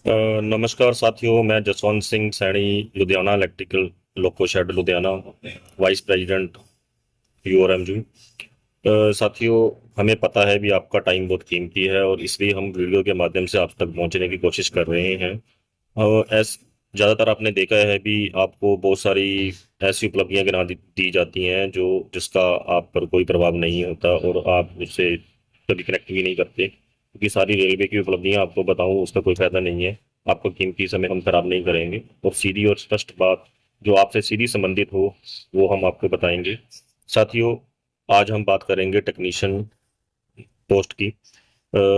नमस्कार साथियों, मैं Jaswant Singh Saini, Ludhiana electrical loco shed Ludhiana, vice president URMU. साथियों, हमें पता है भी आपका टाइम बहुत कीमती है और इसलिए हम वीडियो के माध्यम से आप तक पहुंचने की कोशिश कर रहे हैं। एस ज़्यादातर आपने देखा है भी आपको बहुत सारी ऐसी उपलब्धियां गिना दी जाती हैं जो जिसका आप पर कोई प्रभाव नहीं होता और आप उससे कभी कनेक्ट भी नहीं करते, क्योंकि सारी रेलवे की उपलब्धियां आपको बताऊं उसका कोई फायदा नहीं है। आपका कीमती समय हम खराब नहीं करेंगे और सीधी और स्पष्ट बात जो आपसे सीधी संबंधित हो वो हम आपको बताएंगे। साथियों, आज हम बात करेंगे टेक्नीशियन पोस्ट की।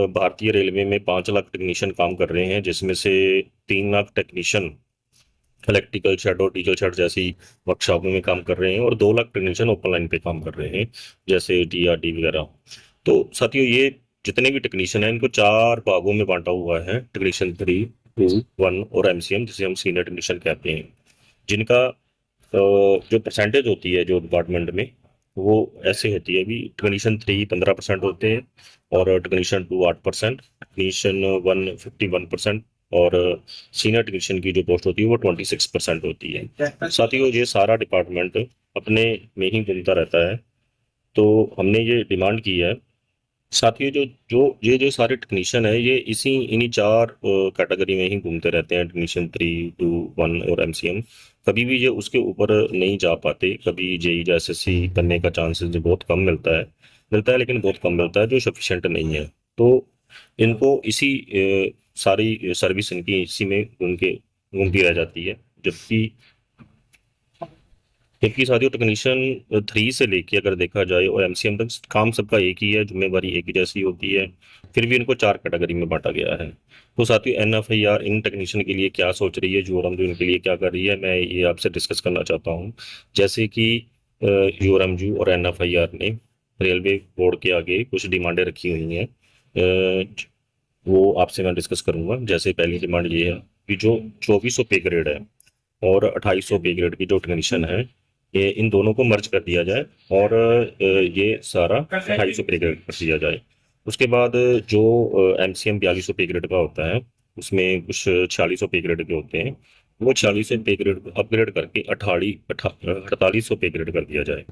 भारतीय रेलवे में 5 लाख टेक्नीशियन काम कर रहे हैं, जिसमें से 3 लाख टेक्नीशियन इलेक्ट्रिकल शेड और डीजल शेड जैसी वर्कशॉपों में काम कर रहे हैं और 2 लाख टेक्नीशियन ओपन लाइन पे काम कर रहे हैं, जैसे डीआरडी वगैरह। तो साथियों, ये जितने भी टेक्नीशियन हैं इनको 4 भागों में बांटा हुआ है, टेक्नीशियन 3, 2, 1 और एमसीएम, जिसे हम सीनियर टेक्नीशियन कहते हैं, जिनका जो परसेंटेज होती है जो डिपार्टमेंट में वो ऐसे होती है। अभी टेक्नीशियन 3 15% होते हैं और टेक्नीशियन 2 8%, टेक्नीशियन 1 51% और सीनियर टेक्नीशियन की जो पोस्ट होती है वो 26% होती है। साथियों, ये सारा डिपार्टमेंट अपने में ही घूमता रहता है, तो हमने ये डिमांड की है। साथियों, जो जो ये सारे टेक्नीशियन है ये इन्हीं 4 कैटेगरी में ही घूमते रहते हैं, टेक्नीशियन 3, 2, 1 और एमसीएम। कभी भी ये उसके ऊपर नहीं जा पाते। कभी जेई या एसएससी करने का चांसेस जो बहुत कम मिलता है लेकिन बहुत कम मिलता है, जो सफिशिएंट नहीं है। तो इनको सारी सर्विस इनकी इसी में घूमती रह जाती है। जबकि जबकि साथियों, टेक्नीशियन 3 से लेके अगर देखा जाए और एमसीएम तक काम सबका एक ही है, जिम्मेवारी एक ही जैसी होती है, फिर भी इनको 4 कैटेगरी में बांटा गया है। तो साथियों, एनएफआईआर इन टेक्नीशियन के लिए क्या सोच रही है, जो इनके लिए क्या कर रही है, मैं ये आपसे डिस्कस करना चाहता हूँ। जैसे कि यूआरएमजू और एनएफआईआर ने रेलवे बोर्ड के आगे कुछ डिमांडें रखी हुई हैं। वो आपसे मैं डिस्कस करूंगा। जैसे पहली डिमांड ये है कि जो 2400 पे ग्रेड है और 2800 पे ग्रेड की जो टेक्नीशियन है, ये इन दोनों को मर्ज कर दिया जाए और ये सारा 2800 पे ग्रेड कर दिया जाए। उसके बाद जो एमसीएम 4200 पे ग्रेड का होता है, उसमें कुछ 4600 पे ग्रेड के होते हैं, वो 4600 पे ग्रेड को अपग्रेड करके 4800 पे ग्रेड कर दिया जाए।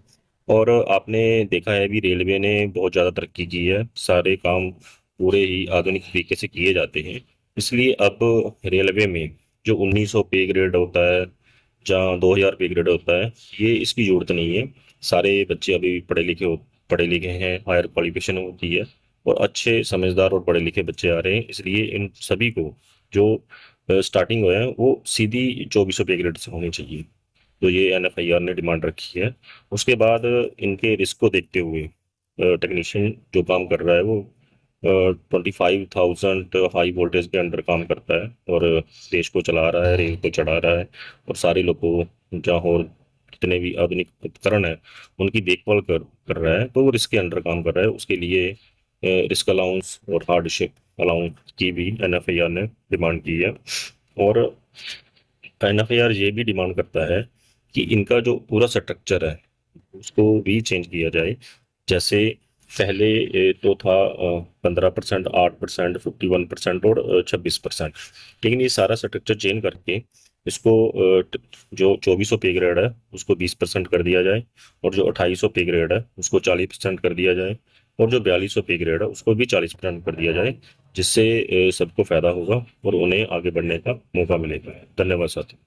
और आपने देखा है भी रेलवे ने बहुत ज़्यादा तरक्की की है, सारे काम पूरे ही आधुनिक तरीके से किए जाते हैं। इसलिए अब रेलवे में जो 1900 पे ग्रेड होता है, जहाँ 2000 पे ग्रेड होता है, ये इसकी जरूरत नहीं है। सारे बच्चे अभी पढ़े लिखे हैं, हायर क्वालिफिकेशन होती है और अच्छे समझदार और पढ़े लिखे बच्चे आ रहे हैं। इसलिए इन सभी को जो स्टार्टिंग हुआ है वो सीधी 2400 पे ग्रेड से होनी चाहिए। तो ये एनएफआईआर ने डिमांड रखी है। उसके बाद इनके रिस्क को देखते हुए टेक्नीशियन जो काम कर रहा है वो 25,000 हाई वोल्टेज के अंडर काम करता है और देश को चला रहा है, रेल को चढ़ा रहा है और सारे लोगों जहाँ और जितने भी आधुनिक उपकरण है उनकी देखभाल कर रहा है। तो वो रिस्क के अंडर काम कर रहा है। उसके लिए रिस्क अलाउंस और हार्डशिप अलाउंस की भी एनएफआईआर ने डिमांड की है। और एनएफआईआर ये भी डिमांड करता है कि इनका जो पूरा स्ट्रक्चर है उसको भी चेंज किया जाए। जैसे पहले तो था 15%, 8%, 51% और 26%, लेकिन ये सारा स्ट्रक्चर चेंज करके इसको जो 2400 पे ग्रेड है उसको 20% कर दिया जाए और जो 2800 पे ग्रेड है उसको 40% कर दिया जाए और जो 4200 पे ग्रेड है उसको भी 40% कर दिया जाए, जिससे सबको फायदा होगा और उन्हें आगे बढ़ने का मौका मिलेगा। धन्यवाद साथी।